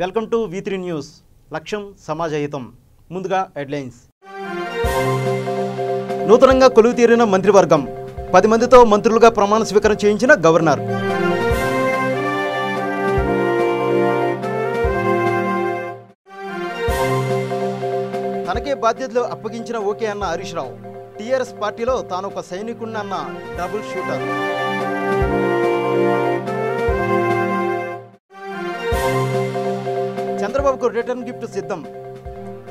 Welcome to V3 news. లక్ష్యం సమాజహితం. ముందుగా headlines. నూతనంగా కొలువు తీరిన మంత్రివర్గం 10 మందితో మంత్రులుగా ప్రమాణ స్వీకారం చేయించిన గవర్నర్. తనకే బాధ్యతలు అప్పగించిన ఓకే అన్న హరీష్ రావు. టీఆర్ఎస్ పార్టీలో తాను ఒక సైనికుడిని అన్న డబుల్ షూటర్. చంద్రబాబుకు రిటర్న్ గిఫ్ట్ సిద్ధం.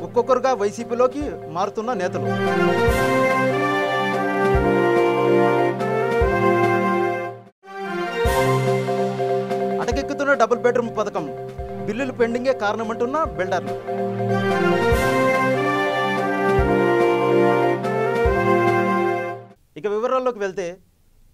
ఒక్కొక్కరుగా వైసీపీలోకి మారుతున్న నేతలు. అటకెక్కుతున్న డబుల్ బెడ్రూమ్ పథకం. బిల్లులు పెండింగే కారణమంటున్న బిల్డర్లు. ఇక వివరాల్లోకి వెళ్తే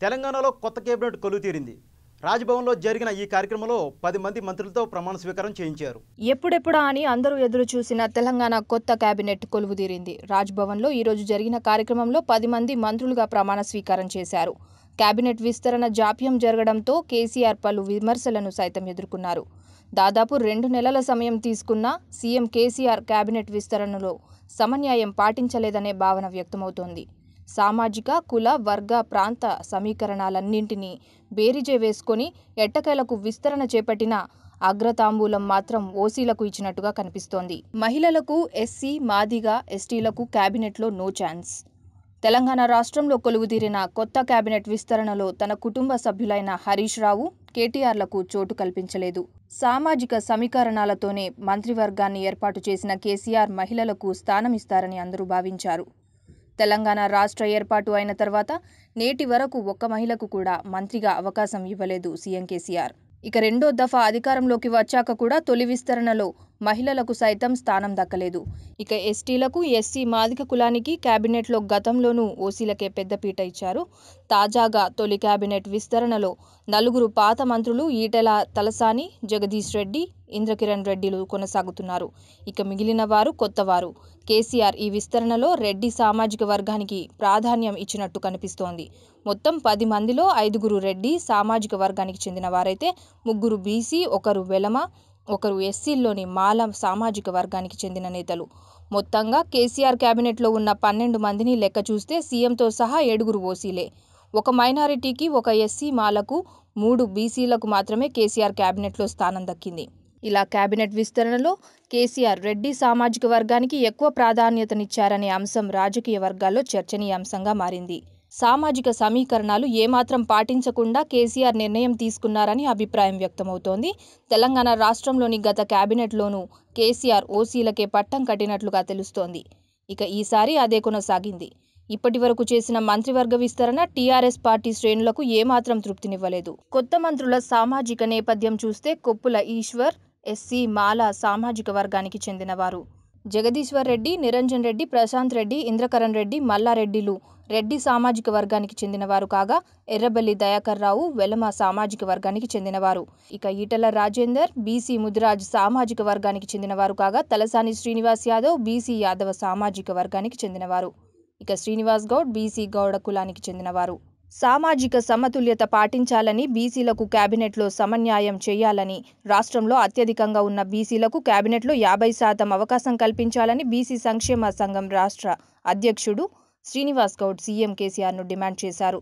తెలంగాణలో కొత్త కేబినెట్ కొలువు తీరింది. రాజ్భవన్లో జరిగిన ఈ కార్యక్రమంలో 10 మంది మంత్రులతో ప్రమాణ స్వీకారం చేయించారు. ఎప్పుడెప్పుడా అని అందరూ ఎదురు చూసిన తెలంగాణ కొత్త కేబినెట్ కొలువుదీరింది. రాజ్భవన్లో ఈరోజు జరిగిన కార్యక్రమంలో 10 మంది మంత్రులుగా ప్రమాణ స్వీకారం చేశారు. కేబినెట్ విస్తరణ జాప్యం జరగడంతో కేసీఆర్ పలు విమర్శలను సైతం ఎదుర్కొన్నారు. దాదాపు 2 నెలల సమయం తీసుకున్న సీఎం కేసీఆర్ కేబినెట్ విస్తరణలో సమన్యాయం పాటించలేదనే భావన వ్యక్తమవుతోంది. సామాజిక, కుల, వర్గ, ప్రాంత సమీకరణాలన్నింటినీ బేరీజే వేసుకొని ఎట్టకేలకు విస్తరణ చేపట్టిన అగ్రతాంబూలం మాత్రం ఓసీలకు ఇచ్చినట్టుగా కనిపిస్తోంది. మహిళలకు, ఎస్సీ, మాదిగ, ఎస్టీలకు కేబినెట్లో నో ఛాన్స్. తెలంగాణ రాష్ట్రంలో కొలువుదీరిన కొత్త కేబినెట్ విస్తరణలో తన కుటుంబ సభ్యులైన హరీష్ రావు, కేటీఆర్లకు చోటు కల్పించలేదు. సామాజిక సమీకరణాలతోనే మంత్రివర్గాన్ని ఏర్పాటు చేసిన కేసీఆర్ మహిళలకు స్థానమిస్తారని అందరూ భావించారు. తెలంగాణ రాష్ట్ర ఏర్పాటు అయిన తర్వాత నేటి వరకు ఒక్క మహిళకు కూడా మంత్రిగా అవకాశం ఇవ్వలేదు సీఎం కేసీఆర్. ఇక రెండో దఫా అధికారంలోకి వచ్చాక కూడా తొలి విస్తరణలో మహిళలకు సైతం స్థానం దక్కలేదు. ఇక ఎస్టీలకు, ఎస్సీ, మాదిగ కులానికి కేబినెట్లో గతంలోనూ ఓసీలకే పెద్దపీట ఇచ్చారు. తాజాగా తొలి కేబినెట్ విస్తరణలో 4 పాత మంత్రులు ఈటెల తలసాని, జగదీష్ రెడ్డి, ఇంద్రకిరణ్ రెడ్డిలు కొనసాగుతున్నారు. ఇక మిగిలిన వారు కొత్తవారు. కేసీఆర్ ఈ విస్తరణలో రెడ్డి సామాజిక వర్గానికి ప్రాధాన్యం ఇచ్చినట్టు కనిపిస్తోంది. మొత్తం 10 మందిలో 5 రెడ్డి సామాజిక వర్గానికి చెందిన వారైతే 3 బీసీ, 1 వెలమ, 1 ఎస్సీల్లోని మాల సామాజిక వర్గానికి చెందిన నేతలు. మొత్తంగా కేసీఆర్ కేబినెట్లో ఉన్న 12 మందిని లెక్క చూస్తే సీఎంతో సహా 7 ఓసీలే. 1 మైనారిటీకి, 1 ఎస్సీ, మాలకు, 3 బీసీలకు మాత్రమే కేసీఆర్ కేబినెట్లో స్థానం దక్కింది. ఇలా కేబినెట్ విస్తరణలో కేసీఆర్ రెడ్డి సామాజిక వర్గానికి ఎక్కువ ప్రాధాన్యతనిచ్చారనే అంశం రాజకీయ వర్గాల్లో చర్చనీయాంశంగా మారింది. సామాజిక సమీకరణాలు ఏమాత్రం పాటించకుండా కేసీఆర్ నిర్ణయం తీసుకున్నారని అభిప్రాయం వ్యక్తమవుతోంది. తెలంగాణ రాష్ట్రంలోని గత కేబినెట్లోనూ కేసీఆర్ ఓసీలకే పట్టం కట్టినట్లుగా తెలుస్తోంది. ఇక ఈసారి అదే కొనసాగింది. ఇప్పటి వరకు చేసిన మంత్రివర్గ విస్తరణ టీఆర్ఎస్ పార్టీ శ్రేణులకు ఏమాత్రం తృప్తినివ్వలేదు. కొత్త మంత్రుల సామాజిక నేపథ్యం చూస్తే కొప్పుల ఈశ్వర్ ఎస్సీ, మాల సామాజిక వర్గానికి చెందినవారు. జగదీశ్వర్ రెడ్డి, నిరంజన్ రెడ్డి, ప్రశాంత్ రెడ్డి, ఇంద్రకరణ్ రెడ్డి, మల్లారెడ్డిలు రెడ్డి సామాజిక వర్గానికి చెందినవారు కాగా ఎర్రబెల్లి దయాకర్ రావు వెలమ సామాజిక వర్గానికి చెందినవారు. ఇక ఈటెల రాజేందర్ బీసీ ముదిరాజ్ సామాజిక వర్గానికి చెందినవారు కాగా తలసాని శ్రీనివాస్ యాదవ్ బీసీ యాదవ సామాజిక వర్గానికి చెందినవారు. ఇక శ్రీనివాస్ గౌడ్ బీసీ గౌడ కులానికి చెందినవారు. సామాజిక సమతుల్యత పాటించాలని, బీసీలకు కేబినెట్లో సమన్యాయం చేయాలని, రాష్ట్రంలో అత్యధికంగా ఉన్న బీసీలకు కేబినెట్లో 50% అవకాశం కల్పించాలని బీసీ సంక్షేమ సంఘం రాష్ట్ర అధ్యక్షుడు శ్రీనివాస్ గౌడ్ సీఎం కేసీఆర్ను డిమాండ్ చేశారు.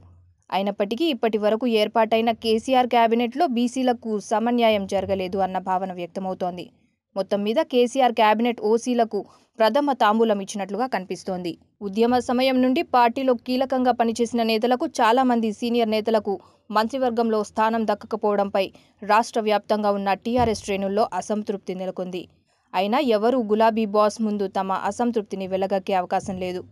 అయినప్పటికీ ఇప్పటి వరకు ఏర్పాటైన కేసీఆర్ కేబినెట్లో బీసీలకు సమన్యాయం జరగలేదు అన్న భావన వ్యక్తమవుతోంది. మొత్తం మీద కేసీఆర్ కేబినెట్ ఓసీలకు ప్రథమ తాంబూలం ఇచ్చినట్లుగా కనిపిస్తోంది. ఉద్యమ సమయం నుండి పార్టీలో కీలకంగా పనిచేసిన నేతలకు, చాలా మంది సీనియర్ నేతలకు మంత్రివర్గంలో స్థానం దక్కకపోవడంపై రాష్ట్ర వ్యాప్తంగా ఉన్న టీఆర్ఎస్ శ్రేణుల్లో అసంతృప్తి నెలకొంది. అయినా ఎవరూ గులాబీ బాస్ ముందు తమ అసంతృప్తిని వెళ్లగక్కే అవకాశం లేదు.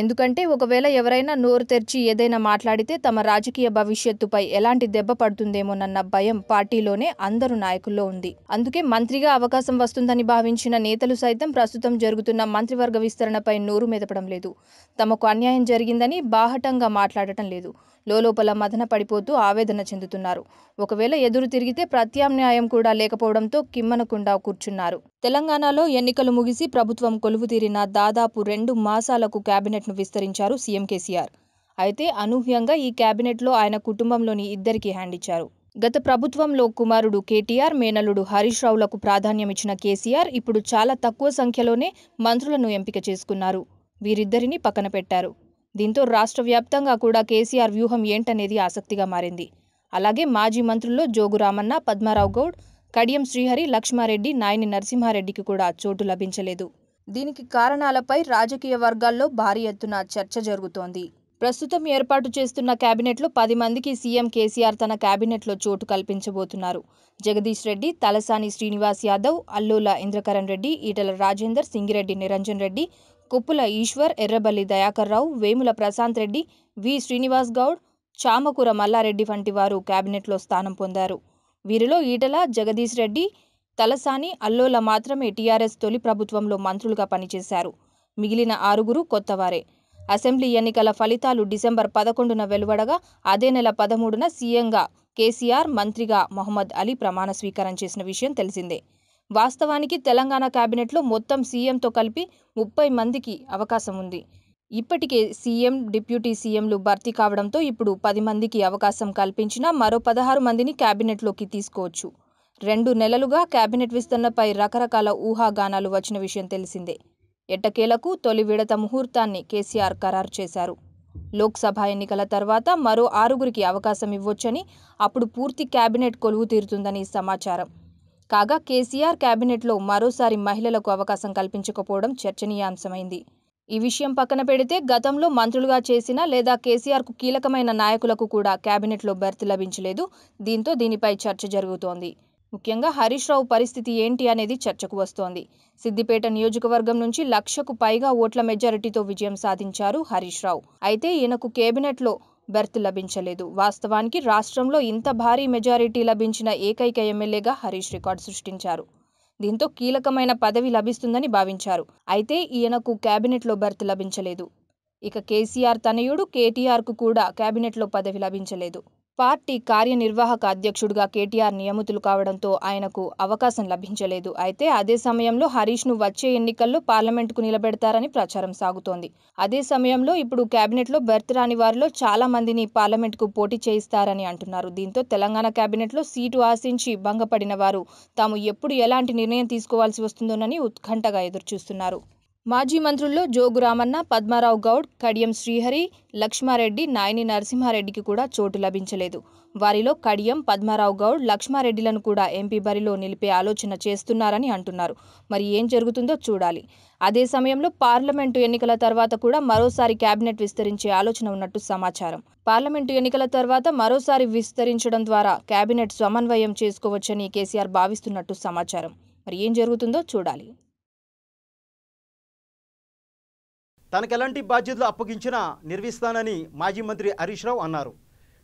ఎందుకంటే ఒకవేళ ఎవరైనా నోరు తెరిచి ఏదైనా మాట్లాడితే తమ రాజకీయ భవిష్యత్తుపై ఎలాంటి దెబ్బ పడుతుందేమోనన్న భయం పార్టీలోనే అందరు నాయకుల్లో ఉంది. అందుకే మంత్రిగా అవకాశం వస్తుందని భావించిన నేతలు సైతం ప్రస్తుతం జరుగుతున్న మంత్రివర్గ విస్తరణపై నోరు మెదపడం లేదు. తమకు అన్యాయం జరిగిందని బాహటంగా మాట్లాడటం లేదు. లోలోపల మదన పడిపోతూ ఆవేదన చెందుతున్నారు. ఒకవేళ ఎదురు తిరిగితే ప్రత్యామ్నాయం కూడా లేకపోవడంతో కిమ్మనకుండా కూర్చున్నారు. తెలంగాణలో ఎన్నికలు ముగిసి ప్రభుత్వం కొలువుతీరిన దాదాపు 2 మాసాలకు కేబినెట్ను విస్తరించారు సీఎం కేసీఆర్. అయితే అనూహ్యంగా ఈ కేబినెట్లో ఆయన కుటుంబంలోని 2కి హ్యాండ్ ఇచ్చారు. గత ప్రభుత్వంలో కుమారుడు కేటీఆర్, మేనల్లుడు హరీష్ రావులకు ప్రాధాన్యమిచ్చిన కేసీఆర్ ఇప్పుడు చాలా తక్కువ సంఖ్యలోనే మంత్రులను ఎంపిక చేసుకున్నారు. వీరిద్దరిని పక్కన పెట్టారు. దీంతో రాష్ట్ర వ్యాప్తంగా కూడా కేసీఆర్ వ్యూహం ఏంటనేది ఆసక్తిగా మారింది. అలాగే మాజీ మంత్రుల్లో జోగు రామన్న, పద్మారావు గౌడ్, కడియం శ్రీహరి, లక్ష్మారెడ్డి, నాయని నరసింహారెడ్డికి కూడా చోటు లభించలేదు. దీనికి కారణాలపై రాజకీయ వర్గాల్లో భారీ ఎత్తున చర్చ జరుగుతోంది. ప్రస్తుతం ఏర్పాటు చేస్తున్న కేబినెట్లో 10 మందికి సీఎం కేసీఆర్ తన కేబినెట్లో చోటు కల్పించబోతున్నారు. జగదీష్ రెడ్డి, తలసాని శ్రీనివాస్ యాదవ్, అల్లోల ఇంద్రకరణ్ రెడ్డి, ఈటల రాజేందర్, సింగిరెడ్డి నిరంజన్ రెడ్డి, కుప్పుల ఈశ్వర్, ఎర్రబల్లి దయాకర్ రావు, వేముల ప్రశాంత్ రెడ్డి, వి శ్రీనివాస్ గౌడ్, చామకూర మల్లారెడ్డి వంటి వారు కేబినెట్లో స్థానం పొందారు. వీరిలో ఈటల, జగదీష్ రెడ్డి, తలసాని, అల్లోల మాత్రమే టీఆర్ఎస్ తొలి ప్రభుత్వంలో మంత్రులుగా పనిచేశారు. మిగిలిన 6 కొత్తవారే. అసెంబ్లీ ఎన్నికల ఫలితాలు డిసెంబర్ 11న వెలువడగా అదే నెల 13న సీఎంగా కేసీఆర్, మంత్రిగా మహమ్మద్ అలీ ప్రమాణ స్వీకారం చేసిన విషయం తెలిసిందే. వాస్తవానికి తెలంగాణ కేబినెట్లో మొత్తం సీఎంతో కలిపి 30 మందికి అవకాశం ఉంది. ఇప్పటికే సీఎం, డిప్యూటీ సీఎంలు భర్తీ కావడంతో ఇప్పుడు 10 మందికి అవకాశం కల్పించినా మరో 16 మందిని కేబినెట్లోకి తీసుకోవచ్చు. 2 నెలలుగా కేబినెట్ విస్తరణపై రకరకాల ఊహాగానాలు వచ్చిన విషయం తెలిసిందే. ఎట్టకేలకు తొలి విడత ముహూర్తాన్ని కేసీఆర్ ఖరారు చేశారు. లోక్సభ ఎన్నికల తర్వాత మరో 6 అవకాశం ఇవ్వొచ్చని, అప్పుడు పూర్తి కేబినెట్ కొలువు తీరుతుందని సమాచారం. కాగా కేసీఆర్ కేబినెట్లో మరోసారి మహిళలకు అవకాశం కల్పించకపోవడం చర్చనీయాంశమైంది. ఈ విషయం పక్కన పెడితే గతంలో మంత్రులుగా చేసిన లేదా కేసీఆర్కు కీలకమైన నాయకులకు కూడా కేబినెట్లో బెర్త్ లభించలేదు. దీంతో దీనిపై చర్చ జరుగుతోంది. ముఖ్యంగా హరీష్ రావు పరిస్థితి ఏంటి అనేది చర్చకు వస్తోంది. సిద్దిపేట నియోజకవర్గం నుంచి 1,00,000కు పైగా ఓట్ల మెజారిటీతో విజయం సాధించారు హరీష్ రావు. అయితే ఈయనకు కేబినెట్లో బెర్త్ లభించలేదు. వాస్తవానికి రాష్ట్రంలో ఇంత భారీ మెజారిటీ లభించిన ఏకైక ఎమ్మెల్యేగా హరీష్ రికార్డు సృష్టించారు. దీంతో కీలకమైన పదవి లభిస్తుందని భావించారు. అయితే ఈయనకు కేబినెట్లో బెర్త్ లభించలేదు. ఇక కేసీఆర్ తనయుడు కేటీఆర్కు కూడా కేబినెట్లో పదవి లభించలేదు. పార్టీ కార్యనిర్వాహక అధ్యక్షుడిగా కేటీఆర్ నియమితులు కావడంతో ఆయనకు అవకాశం లభించలేదు. అయితే అదే సమయంలో హరీష్ను వచ్చే ఎన్నికల్లో పార్లమెంటుకు నిలబెడతారని ప్రచారం సాగుతోంది. అదే సమయంలో ఇప్పుడు కేబినెట్లో బెర్త్ రాని వారిలో చాలా మందిని పార్లమెంటుకు పోటీ చేయిస్తారని అంటున్నారు. దీంతో తెలంగాణ కేబినెట్లో సీటు ఆశించి భంగపడిన వారు తాము ఎప్పుడు ఎలాంటి నిర్ణయం తీసుకోవాల్సి వస్తుందోనని ఉత్కంఠగా ఎదురుచూస్తున్నారు. మాజీ మంత్రుల్లో జోగు రామన్న, పద్మారావు గౌడ్, కడియం శ్రీహరి, లక్ష్మారెడ్డి, నాయని నరసింహారెడ్డికి కూడా చోటు లభించలేదు. వారిలో కడియం, పద్మారావు గౌడ్, లక్ష్మారెడ్డిలను కూడా ఎంపీ బరిలో నిలిపే ఆలోచన చేస్తున్నారని అంటున్నారు. మరి ఏం జరుగుతుందో చూడాలి. అదే సమయంలో పార్లమెంటు ఎన్నికల తర్వాత కూడా మరోసారి కేబినెట్ విస్తరించే ఆలోచన ఉన్నట్టు సమాచారం. పార్లమెంటు ఎన్నికల తర్వాత మరోసారి విస్తరించడం ద్వారా కేబినెట్ సమన్వయం చేసుకోవచ్చని కేసీఆర్ భావిస్తున్నట్టు సమాచారం. మరి ఏం జరుగుతుందో చూడాలి. తనకెలాంటి బాధ్యతలు అప్పగించినా నిర్వహిస్తానని మాజీ మంత్రి హరీష్ రావు అన్నారు.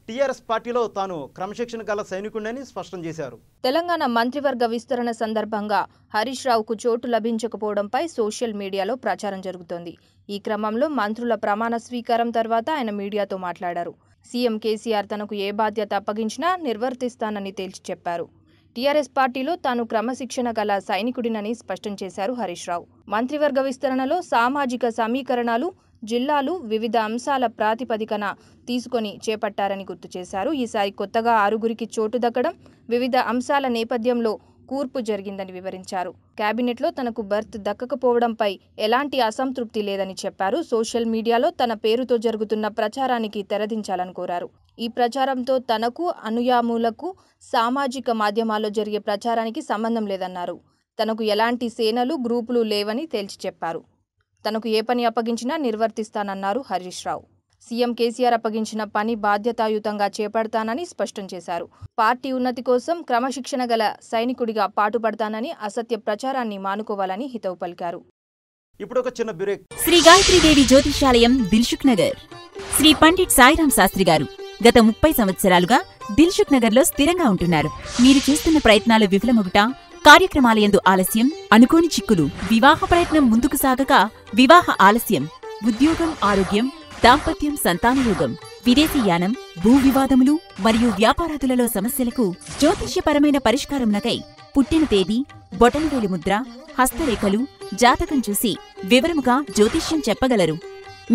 టీఆర్ఎస్ పార్టీలో తాను క్రమశిక్షణ గల సైనికుడిని స్పష్టం చేశారు. తెలంగాణ మంత్రివర్గ విస్తరణ సందర్భంగా హరీష్ రావుకు చోటు లభించకపోవడంపై సోషల్ మీడియాలో ప్రచారం జరుగుతోంది. ఈ క్రమంలో మంత్రుల ప్రమాణ స్వీకారం తర్వాత ఆయన మీడియాతో మాట్లాడారు. సీఎం కేసీఆర్ తనకు ఏ బాధ్యత అప్పగించినా నిర్వర్తిస్తానని తేల్చి చెప్పారు. టీఆర్ఎస్ పార్టీలో తాను క్రమశిక్షణ గల సైనికుడినని స్పష్టం చేశారు హరీష్ రావు. మంత్రివర్గ విస్తరణలో సామాజిక సమీకరణాలు, జిల్లాలు వివిధ అంశాల ప్రాతిపదికన తీసుకొని చేపట్టారని గుర్తు చేశారు. ఈసారి కొత్తగా 6 చోటు దక్కడం వివిధ అంశాల నేపథ్యంలో కూర్పు జరిగిందని వివరించారు. కేబినెట్లో తనకు బెర్త్ దక్కకపోవడంపై ఎలాంటి అసంతృప్తి లేదని చెప్పారు. సోషల్ మీడియాలో తన పేరుతో జరుగుతున్న ప్రచారానికి తెరదించాలని కోరారు. ఈ ప్రచారంతో తనకు, అనుయాములకు సామాజిక మాధ్యమాల్లో జరిగే ప్రచారానికి సంబంధం లేదన్నారు. తనకు ఎలాంటి సేనలు, గ్రూపులు లేవని తేల్చి చెప్పారు. తనకు ఏ పని అప్పగించినా నిర్వర్తిస్తానన్నారు హరీష్ రావు. సీఎం కేసీఆర్ అప్పగించిన పని బాధ్యతాయుతంగా చేపడతానని స్పష్టం చేశారు. పార్టీ ఉన్నతి కోసం క్రమశిక్షణ గల సైనికుడిగా పాటుపడతానని, అసత్య ప్రచారాన్ని మానుకోవాలని హితవు పలికారు. ఇప్పుడు ఒక చిన్న బ్రేక్. శ్రీ గాయత్రీదేవి జ్యోతిషాలయం, దిల్సుఖ్ నగర్. శ్రీ పండిట్ సాయిరాం శాస్త్రి గారు గత 30 సంవత్సరాలుగా దిల్సుఖ్ నగర్లో స్థిరంగా ఉంటున్నారు. మీరు చేస్తున్న ప్రయత్నాలు విఫలమగుట, కార్యక్రమాలయందు ఆలస్యం, అనుకోని చిక్కులు, వివాహ ప్రయత్నం ముందుకు సాగక వివాహ ఆలస్యం, ఉద్యోగం, ఆరోగ్యం, దాంపత్యం, సంతానయోగం, విదేశీయానం, భూ వివాదములు మరియు వ్యాపారాదులలో సమస్యలకు జ్యోతిష్యపరమైన పరిష్కారమునకై పుట్టిన తేదీ, బొటనవేలి ముద్ర, హస్తరేఖలు, జాతకం చూసి వివరముగా జ్యోతిష్యం చెప్పగలరు.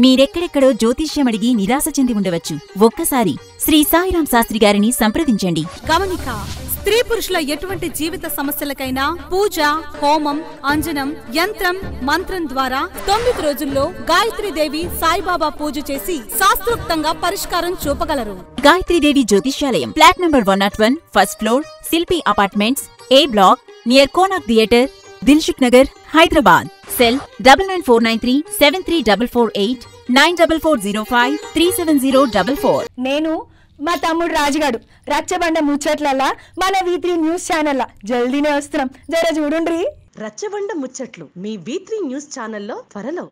మీరెక్కడెక్కడో జ్యోతిష్యమడిగి నిరాశ చెంది ఉండవచ్చు. ఒక్కసారి శ్రీ సాయిరాం శాస్త్రి గారిని సంప్రదించండి. గమనిక: స్త్రీ పురుషుల ఎటువంటి జీవిత సమస్యలకైనా పూజ, హోమం, అంజనం, యంత్రం, మంత్రం ద్వారా 9 రోజుల్లో గాయత్రీదేవి సాయిబాబా పూజ చేసి శాస్త్రోక్తంగా పరిష్కారం చూపగలరు. గాయత్రీదేవి జ్యోతిష్యాలయం, flat number 101, first floor, Shilpi apartments, A block, near Konark theatre, Dilsukh Nagar, Hyderabad. Cell 9949373448, 9440537044. నేను మా తమ్ముడు రాజుగాడు రచ్చబండ ముచ్చట్లల్లా మన V3 న్యూస్ ఛానల్ జల్దీనే వస్తున్నాం, జర చూడుండ్రి. రచ్చబండ ముచ్చట్లు మీ V3 న్యూస్ ఛానల్లో త్వరలో.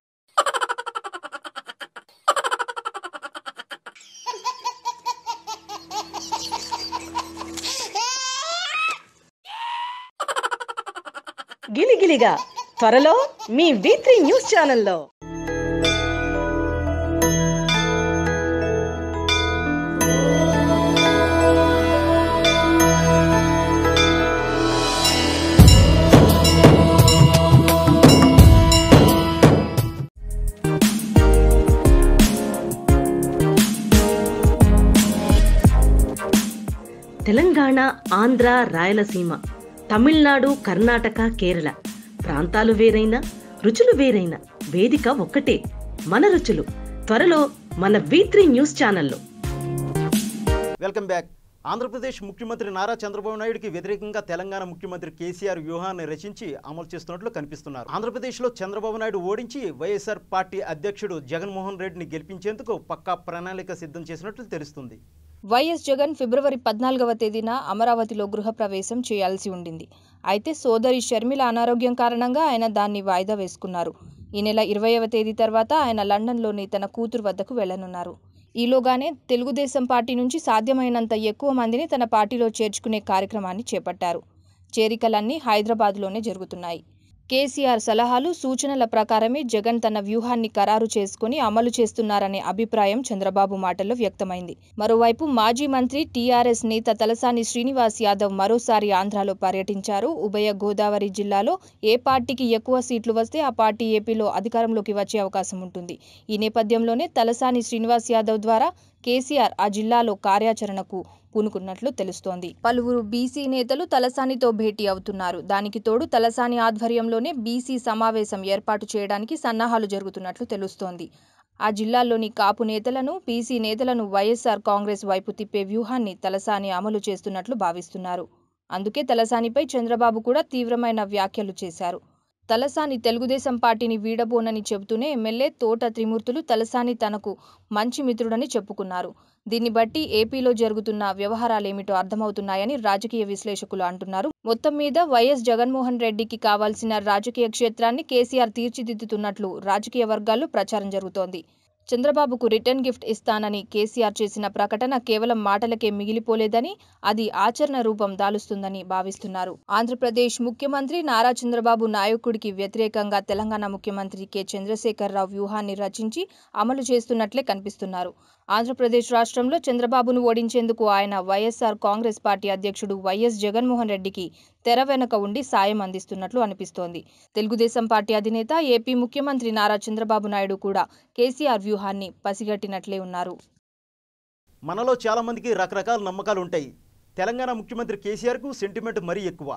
గిలిగిలిగా త్వరలో మీ V3 న్యూస్ ఛానల్లో. తెలంగాణ, ఆంధ్ర, రాయలసీమ, తమిళనాడు, కర్ణాటక, కేరళ ప్రాంతాలు వేరైనా రుచులు వేరైనా వేదిక ఒక్కటే. మన రుచులు త్వరలో మన V3 న్యూస్ ఛానల్లో. Welcome back. ఆంధ్రప్రదేశ్ ముఖ్యమంత్రి నారా చంద్రబాబు నాయుడుకి వ్యతిరేకంగా తెలంగాణ ముఖ్యమంత్రి కేసీఆర్ వ్యూహాన్ని రచించి అమలు చేస్తున్నట్లు కనిపిస్తున్నారు. ఆంధ్రప్రదేశ్లో చంద్రబాబు నాయుడు ఓడించి వైఎస్ఆర్ పార్టీ అధ్యక్షుడు జగన్మోహన్ రెడ్డిని గెలిపించేందుకు పక్కా ప్రణాళిక సిద్ధం చేసినట్లు తెలుస్తుంది. వైఎస్ జగన్ ఫిబ్రవరి 14వ తేదీన అమరావతిలో గృహప్రవేశం చేయాల్సి ఉండింది. అయితే సోదరి షర్మిల అనారోగ్యం కారణంగా ఆయన దాన్ని వాయిదా వేసుకున్నారు. ఈ నెల 20వ తేదీ తర్వాత ఆయన లండన్లోని తన కూతురు వద్దకు వెళ్లనున్నారు. ఈలోగానే తెలుగుదేశం పార్టీ నుంచి సాధ్యమైనంత ఎక్కువ మందిని తన పార్టీలో చేర్చుకునే కార్యక్రమాన్ని చేపట్టారు. చేరికలన్నీ హైదరాబాద్లోనే జరుగుతున్నాయి. కేసీఆర్ సలహాలు, సూచనల ప్రకారమే జగన్ తన వ్యూహాన్ని ఖరారు చేసుకుని అమలు చేస్తున్నారనే అభిప్రాయం చంద్రబాబు మాటల్లో వ్యక్తమైంది. మరోవైపు మాజీ మంత్రి టీఆర్ఎస్ నేత తలసాని శ్రీనివాస్ యాదవ్ మరోసారి ఆంధ్రాలో పర్యటించారు. ఉభయ గోదావరి జిల్లాలో ఏ పార్టీకి ఎక్కువ సీట్లు వస్తే ఆ పార్టీ ఏపీలో అధికారంలోకి వచ్చే అవకాశం ఉంటుంది. ఈ నేపథ్యంలోనే తలసాని శ్రీనివాస్ యాదవ్ ద్వారా కేసీఆర్ ఆ జిల్లాలో కార్యాచరణకు పూనుకున్నట్లు తెలుస్తోంది. పలువురు బీసీ నేతలు తలసానితో భేటీ అవుతున్నారు. దానికి తోడు తలసాని ఆధ్వర్యంలోనే బీసీ సమావేశం ఏర్పాటు చేయడానికి సన్నాహాలు జరుగుతున్నట్లు తెలుస్తోంది. ఆ జిల్లాల్లోని కాపు నేతలను, బీసీ నేతలను వైఎస్ఆర్ కాంగ్రెస్ వైపు తిప్పే వ్యూహాన్ని తలసాని అమలు చేస్తున్నట్లు భావిస్తున్నారు. అందుకే తలసానిపై చంద్రబాబు కూడా తీవ్రమైన వ్యాఖ్యలు చేశారు. తలసాని తెలుగుదేశం పార్టీని వీడబోనని చెబుతూనే ఎమ్మెల్యే తోట త్రిమూర్తులు తలసాని తనకు మంచి మిత్రుడని చెప్పుకున్నారు. దీన్ని బట్టి ఏపీలో జరుగుతున్న వ్యవహారాలేమిటో అర్థమవుతున్నాయని రాజకీయ విశ్లేషకులు అంటున్నారు. మొత్తం మీద వైఎస్ జగన్మోహన్ రెడ్డికి కావాల్సిన రాజకీయ క్షేత్రాన్ని కేసీఆర్ తీర్చిదిద్దుతున్నట్లు రాజకీయ వర్గాల్లో ప్రచారం జరుగుతోంది. చంద్రబాబుకు రిటర్న్ గిఫ్ట్ ఇస్తానని కేసీఆర్ చేసిన ప్రకటన కేవలం మాటలకే మిగిలిపోలేదని, అది ఆచరణ రూపం దాలుస్తుందని భావిస్తున్నారు. ఆంధ్రప్రదేశ్ ముఖ్యమంత్రి నారా చంద్రబాబు నాయకుడికి వ్యతిరేకంగా తెలంగాణ ముఖ్యమంత్రి కె చంద్రశేఖరరావు వ్యూహాన్ని రచించి అమలు చేస్తున్నట్లే కనిపిస్తున్నారు. ఆంధ్రప్రదేశ్ రాష్ట్రంలో చంద్రబాబును ఓడించేందుకు ఆయన వైఎస్ఆర్ కాంగ్రెస్ పార్టీ అధ్యక్షుడు వైఎస్ జగన్మోహన్ రెడ్డికి తెర వెనుక ఉండి సాయం అందిస్తున్నట్లు అనిపిస్తోంది. తెలుగుదేశం పార్టీ అధినేత, ఏపీ ముఖ్యమంత్రి నారా చంద్రబాబు నాయుడు కూడా కేసీఆర్ వ్యూహాన్ని పసిగట్టినట్లే ఉన్నారు. మనలో చాలామందికి రకరకాల నమ్మకాలు ఉంటాయి. తెలంగాణ ముఖ్యమంత్రి కేసీఆర్కు సెంటిమెంట్ మరీ ఎక్కువ.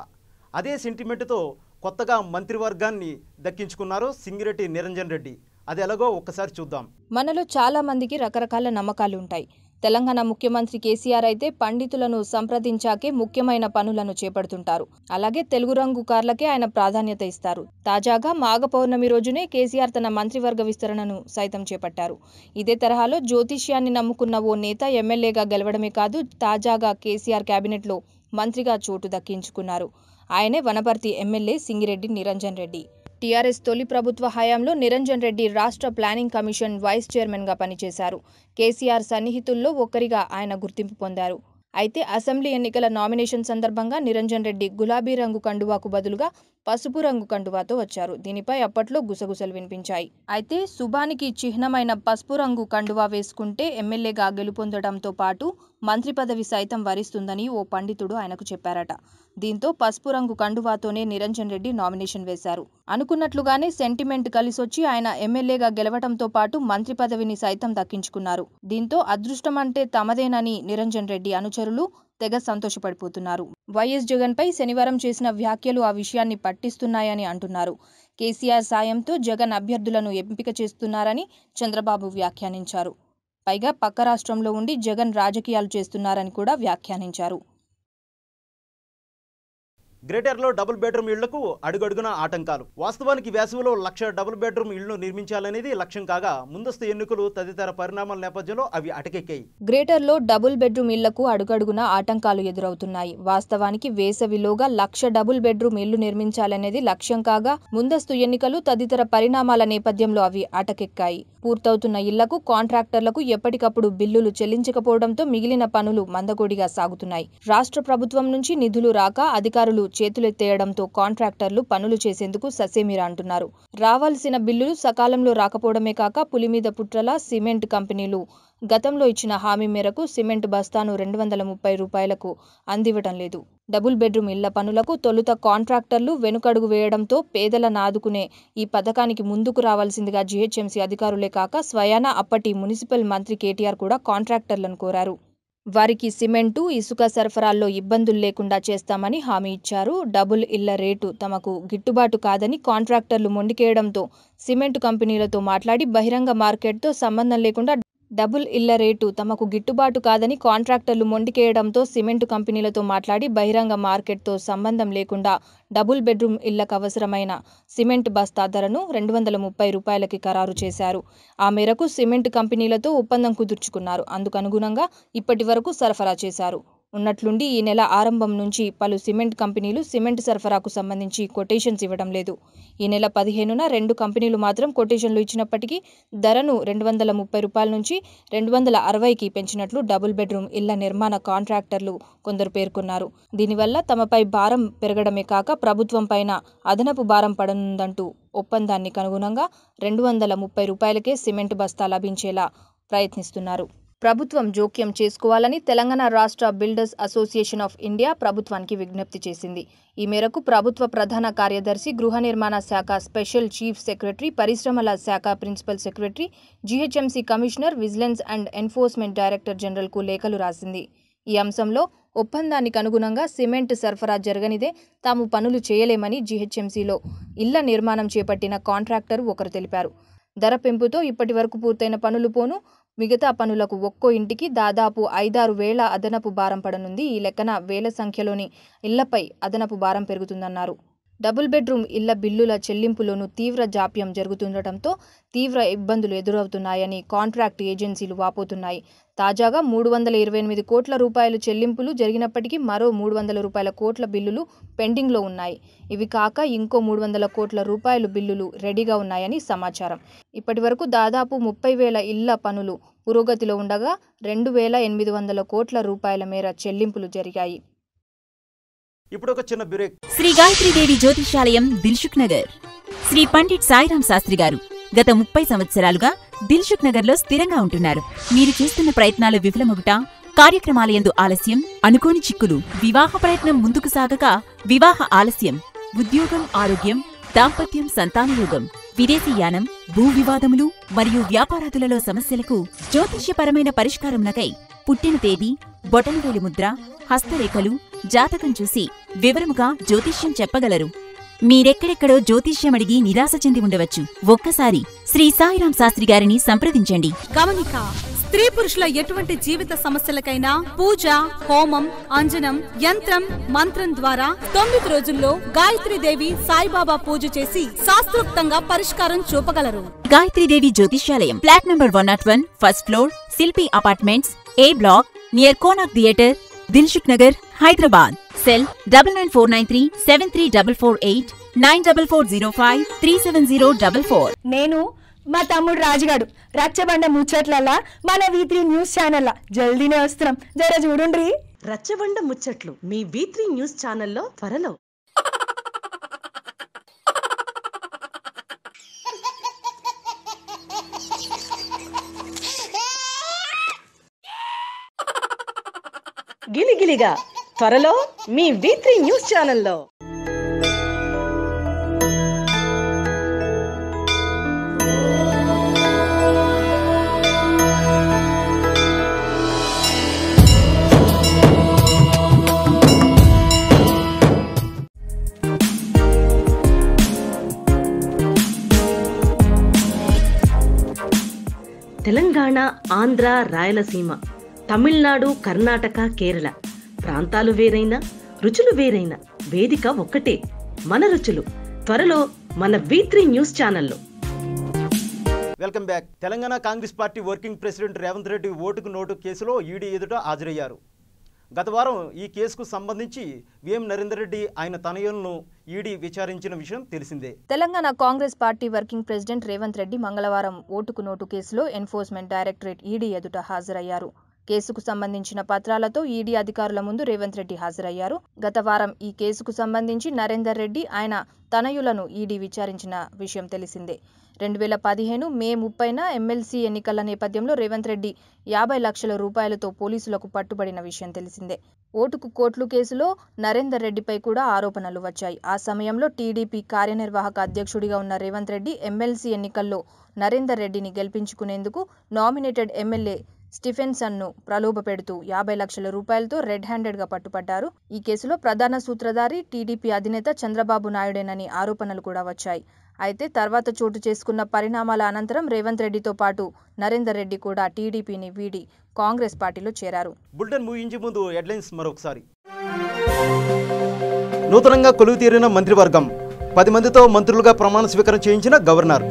అదే సెంటిమెంట్తో కొత్తగా మంత్రివర్గాన్ని దక్కించుకున్నారు సింగిరెడ్డి నిరంజన్ రెడ్డి. అది ఎలాగో ఒక్కసారి చూద్దాం. మనలో చాలా మందికి రకరకాల నమ్మకాలు ఉంటాయి. తెలంగాణ ముఖ్యమంత్రి కేసీఆర్ అయితే పండితులను సంప్రదించాకే ముఖ్యమైన పనులను చేపడుతుంటారు. అలాగే తెలుగు రంగు కార్లకే ఆయన ప్రాధాన్యత ఇస్తారు. తాజాగా మాఘ పౌర్ణమి రోజునే కేసీఆర్ తన మంత్రివర్గ విస్తరణను సైతం చేపట్టారు. ఇదే తరహాలో జ్యోతిష్యాన్ని నమ్ముకున్న ఓ నేత ఎమ్మెల్యేగా గెలవడమే కాదు, తాజాగా కేసీఆర్ కేబినెట్లో మంత్రిగా చోటు దక్కించుకున్నారు. ఆయనే వనపర్తి ఎమ్మెల్యే సింగిరెడ్డి నిరంజన్ రెడ్డి. టీఆర్ఎస్ తొలి ప్రభుత్వ హయాంలో నిరంజన్ రెడ్డి రాష్ట్ర ప్లానింగ్ కమిషన్ వైస్ చైర్మన్గా పనిచేశారు. కేసీఆర్ సన్నిహితుల్లో ఒకరిగా ఆయన గుర్తింపు పొందారు. అయితే అసెంబ్లీ ఎన్నికల నామినేషన్ సందర్భంగా నిరంజన్ రెడ్డి గులాబీ రంగు కండువాకు బదులుగా పసుపు రంగు కండువాతో వచ్చారు. దీనిపై అప్పట్లో గుసగుసలు వినిపించాయి. అయితే శుభానికి చిహ్నమైన పసుపు రంగు కండువా వేసుకుంటే ఎమ్మెల్యేగా గెలుపొందడంతో పాటు మంత్రి పదవి సైతం వరిస్తుందని ఓ పండితుడు ఆయనకు చెప్పారట. దీంతో పసుపు రంగు కండువాతోనే నిరంజన్ రెడ్డి నామినేషన్ వేశారు. అనుకున్నట్లుగానే సెంటిమెంట్ కలిసొచ్చి ఆయన ఎమ్మెల్యేగా గెలవటంతో పాటు మంత్రి పదవిని సైతం దక్కించుకున్నారు. దీంతో అదృష్టమంటే తమదేనని నిరంజన్ రెడ్డి అనుచరులు తెగ సంతోషపడిపోతున్నారు. వైఎస్ జగన్పై శనివారం చేసిన వ్యాఖ్యలు ఆ విషయాన్ని పట్టిస్తున్నాయని అంటున్నారు. కేసీఆర్ సాయంతో జగన్ అభ్యర్థులను ఎంపిక చేస్తున్నారని చంద్రబాబు వ్యాఖ్యానించారు. పైగా పక్క రాష్ట్రంలో ఉండి జగన్ రాజకీయాలు చేస్తున్నారని కూడా వ్యాఖ్యానించారు. గ్రేటర్లో డబుల్ బెడ్రూమ్ ఇళ్లకు అడుగడుగున ఆటంకాలు. వాస్తవానికి వేసవిలో 1,00,000 డబుల్ బెడ్రూమ్ ఇళ్లను నిర్మించాలనేది లక్ష్యం కాగా ముందస్తు ఎన్నికలు తదితర పరిణామాల నేపథ్యంలో అవి అటకెక్కాయి. గ్రేటర్లో డబుల్ బెడ్రూమ్ ఇళ్లకు అడుగడుగున ఆటంకాలు ఎదురవుతున్నాయి. వాస్తవానికి వేసవిలోగా 1,00,000 డబుల్ బెడ్రూమ్ ఇళ్లు నిర్మించాలనేది లక్ష్యం కాగా ముందస్తు ఎన్నికలు తదితర పరిణామాల నేపథ్యంలో అవి అటకెక్కాయి. పూర్తవుతున్న ఇళ్లకు కాంట్రాక్టర్లకు ఎప్పటికప్పుడు బిల్లులు చెల్లించకపోవడంతో మిగిలిన పనులు మందకొడిగా సాగుతున్నాయి. రాష్ట్ర ప్రభుత్వం నుంచి నిధులు రాక అధికారులు చేతులెత్తేయడంతో కాంట్రాక్టర్లు పనులు చేసేందుకు ససేమిరా అంటున్నారు. రావాల్సిన బిల్లులు సకాలంలో రాకపోవడమే కాక పులిమీద పుట్రల సిమెంట్ కంపెనీలు గతంలో ఇచ్చిన హామీ మేరకు సిమెంట్ బస్తాను 230 రూపాయలకు అందివ్వటం లేదు. డబుల్ బెడ్రూమ్ ఇళ్ల పనులకు తొలుత కాంట్రాక్టర్లు వెనుకడుగు వేయడంతో పేదలను ఆదుకునే ఈ పథకానికి ముందుకు రావాల్సిందిగా జీహెచ్ఎంసీ అధికారులే కాక స్వయానా అప్పటి మున్సిపల్ మంత్రి కేటీఆర్ కూడా కాంట్రాక్టర్లను కోరారు. వారికి సిమెంటు, ఇసుక సరఫరాల్లో ఇబ్బందులు లేకుండా చేస్తామని హామీ ఇచ్చారు. డబుల్ ఇళ్ల రేటు తమకు గిట్టుబాటు కాదని కాంట్రాక్టర్లు మొండికేయడంతో సిమెంట్ కంపెనీలతో మాట్లాడి బహిరంగ మార్కెట్తో సంబంధం లేకుండా డబుల్ ఇళ్ల రేటు తమకు గిట్టుబాటు కాదని కాంట్రాక్టర్లు మొండికేయడంతో సిమెంటు కంపెనీలతో మాట్లాడి బహిరంగ మార్కెట్తో సంబంధం లేకుండా డబుల్ బెడ్రూమ్ ఇళ్లకు అవసరమైన సిమెంట్ బస్తా ధరను 230 రూపాయలకి ఖరారు చేశారు. ఆ మేరకు సిమెంట్ కంపెనీలతో ఒప్పందం కుదుర్చుకున్నారు. అందుకనుగుణంగా ఇప్పటి వరకు సరఫరా చేశారు. ఉన్నట్లుండి ఈ నెల ఆరంభం నుంచి పలు సిమెంట్ కంపెనీలు సిమెంట్ సరఫరాకు సంబంధించి కొటేషన్స్ ఇవ్వడం లేదు. ఈ నెల 15న 2 కంపెనీలు మాత్రం కొటేషన్లు ఇచ్చినప్పటికీ ధరను 230 రూపాయల నుంచి 260కి పెంచినట్లు డబుల్ బెడ్రూమ్ ఇళ్ల నిర్మాణ కాంట్రాక్టర్లు కొందరు పేర్కొన్నారు. దీనివల్ల తమపై భారం పెరగడమే కాక ప్రభుత్వం పైన అదనపు భారం పడనుందంటూ ఒప్పందానికి అనుగుణంగా 230 రూపాయలకే సిమెంట్ బస్తా లభించేలా ప్రయత్నిస్తున్నారు. ప్రభుత్వం జోక్యం చేసుకోవాలని తెలంగాణ రాష్ట్ర బిల్డర్స్ అసోసియేషన్ ఆఫ్ ఇండియా ప్రభుత్వానికి విజ్ఞప్తి చేసింది. ఈ మేరకు ప్రభుత్వ ప్రధాన కార్యదర్శి, గృహ నిర్మాణ శాఖ స్పెషల్ చీఫ్ సెక్రటరీ, పరిశ్రమల శాఖ principal secretary, GHMC commissioner, vigilance and enforcement director జనరల్కు లేఖలు రాసింది. ఈ అంశంలో ఒప్పందానికి అనుగుణంగా సిమెంట్ సరఫరా జరగనిదే తాము పనులు చేయలేమని జీహెచ్ఎంసీలో ఇళ్ల నిర్మాణం చేపట్టిన కాంట్రాక్టర్ ఒకరు తెలిపారు. ధర పెంపుతో ఇప్పటి వరకు పూర్తయిన పనులు పోను మిగతా పనులకు ఒక్కో ఇంటికి దాదాపు 5-6 వేల అదనపు భారం పడనుంది. ఈ లెక్కన వేల సంఖ్యలోని ఇళ్లపై అదనపు భారం పెరుగుతుందన్నారు. డబుల్ బెడ్రూమ్ ఇళ్ల బిల్లుల చెల్లింపులోనూ తీవ్ర జాప్యం జరుగుతుండటంతో తీవ్ర ఇబ్బందులు ఎదురవుతున్నాయని కాంట్రాక్ట్ ఏజెన్సీలు వాపోతున్నాయి. తాజాగా 328 కోట్ల రూపాయలు చెల్లింపులు జరిగినప్పటికీ మరో 300 కోట్ల బిల్లులు పెండింగ్లో ఉన్నాయి. ఇవి కాక ఇంకో 300 కోట్ల రూపాయలు బిల్లులు రెడీగా ఉన్నాయని సమాచారం. ఇప్పటి వరకు దాదాపు 30,000 ఇళ్ల పనులు పురోగతిలో ఉండగా 2,800 కోట్ల రూపాయల మేర చెల్లింపులు జరిగాయి. ఇప్పుడు ఒక చిన్న బ్రేక్. శ్రీ గాయత్రీదేవి జ్యోతిషాలయం దిల్సుఖ్ నగర్. శ్రీ పండిట్ సాయిరాం శాస్త్రి గారు గత 30 సంవత్సరాలుగా దిల్సుఖ్ నగర్లో స్థిరంగా ఉంటున్నారు. మీరు చేస్తున్న ప్రయత్నాలు విఫలమగుట, కార్యక్రమాలయందు ఆలస్యం, అనుకోని చిక్కులు, వివాహ ప్రయత్నం ముందుకు సాగక వివాహ ఆలస్యం, ఉద్యోగం, ఆరోగ్యం, దాంపత్యం, సంతానయోగం, విదేశీయానం, భూ వివాదములు మరియు వ్యాపారాదులలో సమస్యలకు జ్యోతిష్యపరమైన పరిష్కారమునకై పుట్టిన తేదీ, బొటనవేలు ముద్ర, హస్తరేఖలు, జాతకం చూసి వివరముగా జ్యోతిష్యం చెప్పగలరు. మీరెక్కడెక్కడో జ్యోతిష్యమడిగి నిరాశ చెంది ఉండవచ్చు. ఒక్కసారి శ్రీ సాయిరాం శాస్త్రి గారిని సంప్రదించండి. గమనిక: స్త్రీ పురుషుల ఎటువంటి జీవిత సమస్యలకైనా పూజ, హోమం, అంజనం, యంత్రం, మంత్రం ద్వారా 9 రోజుల్లో గాయత్రీదేవి సాయిబాబా పూజ చేసి శాస్త్రోక్తంగా పరిష్కారం చూపగలరు. గాయత్రీదేవి జ్యోతిష్యాలయం, flat number 101, first floor, Shilpi apartments, A block, near Konark theatre, Dilsukh Nagar, Hyderabad. Cell 9949373448, 9440537044. నేను మా తమ్ముడు రాజుగాడు రచ్చబండ ముచ్చట్లలా మన V3 న్యూస్ ఛానల్ జల్దీనే వస్తున్నాం, జర చూడుండ్రి. రచ్చబండ ముచ్చట్లు మీ V3 న్యూస్ ఛానల్లో త్వరలో. గిలిగిలిగా త్వరలో మీ V3 న్యూస్ ఛానల్లో. తెలంగాణ, ఆంధ్ర, రాయలసీమ, తమిళనాడు, కర్ణాటక, కేరళ ప్రాంతాలు వేరైనా రుచులు వేరైనా వేదిక ఒక్కటే. మన రుచులు త్వరలో మన V3 న్యూస్ ఛానల్లో. Welcome back. Telangana Congress party working president Revanth Reddy ఓటుకు నోటు కేసులో ఈడీ ఎదుట హాజరయ్యారు. గత వారం ఈ కేసుకు సంబంధించి VM నరేందర్ రెడ్డి ఆయన తనయులను ఈడీ విచారించిన విషయం తెలిసిందే. Telangana Congress party working president Revanth Reddy మంగళవారం ఓటుకు నోటు కేసులో ఎన్ఫోర్స్మెంట్ డైరెక్టరేట్ ఈడీ ఎదుట హాజరయ్యారు. కేసుకు సంబంధించిన పత్రాలతో ఈడీ అధికారుల ముందు రేవంత్ రెడ్డి హాజరయ్యారు. గత వారం ఈ కేసుకు సంబంధించి నరేందర్ రెడ్డి ఆయన తనయులను ఈడీ విచారించిన విషయం తెలిసిందే. 2015 మే 30న ఎమ్మెల్సీ ఎన్నికల నేపథ్యంలో రేవంత్ రెడ్డి 50 లక్షల రూపాయలతో పోలీసులకు పట్టుబడిన విషయం తెలిసిందే. ఓటుకు కోట్లు కేసులో నరేందర్ రెడ్డిపై కూడా ఆరోపణలు వచ్చాయి. ఆ సమయంలో టీడీపీ కార్యనిర్వాహక అధ్యక్షుడిగా ఉన్న రేవంత్ రెడ్డి ఎమ్మెల్సీ ఎన్నికల్లో నరేందర్ రెడ్డిని గెలిపించుకునేందుకు నామినేటెడ్ ఎమ్మెల్యే స్టీఫెన్సన్ను ప్రలోభపెడుతూ 50 లక్షల రూపాయలతో రెడ్ హ్యాండెడ్గా పట్టుపడ్డారు. ఈ కేసులో ప్రధాన సూత్రధారి టీడీపీ అధినేత చంద్రబాబు నాయుడేనని ఆరోపణలు కూడా వచ్చాయి. అయితే తర్వాత చోటు చేసుకున్న పరిణామాల అనంతరం రేవంత్ రెడ్డితో పాటు నరేందర్ రెడ్డి కూడా టీడీపీని వీడి కాంగ్రెస్ పార్టీలో చేరారు. బులెటిన్ ముగించే ముందు హెడ్లైన్స్ మరొకసారి. నూతనంగా కొలువు తీరిన మంత్రివర్గం 10 మందితో మంత్రులుగా ప్రమాణ స్వీకారం చేయించిన గవర్నర్.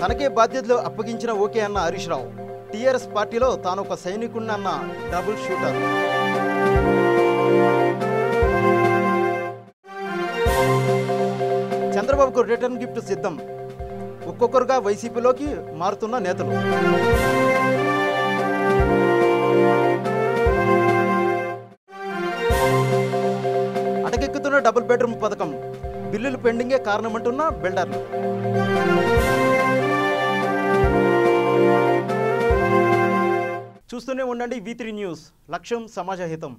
తనకే బాధ్యతలు అప్పగించిన ఓకే అన్న హరీష్ రావు. టీఆర్ఎస్ పార్టీలో తాను ఒక సైనికుడిని అన్న డబుల్ షూటర్. చంద్రబాబుకు రిటర్న్ గిఫ్ట్ సిద్ధం. ఒక్కొక్కరుగా వైసీపీలోకి మారుతున్న నేతలు. అటకెక్కుతున్న డబుల్ బెడ్రూమ్ పథకం. బిల్లులు పెండింగే కారణమంటున్న బిల్డర్లు. చూస్తూనే ఉండండి V3 న్యూస్. లక్ష్యం సమాజ హితం.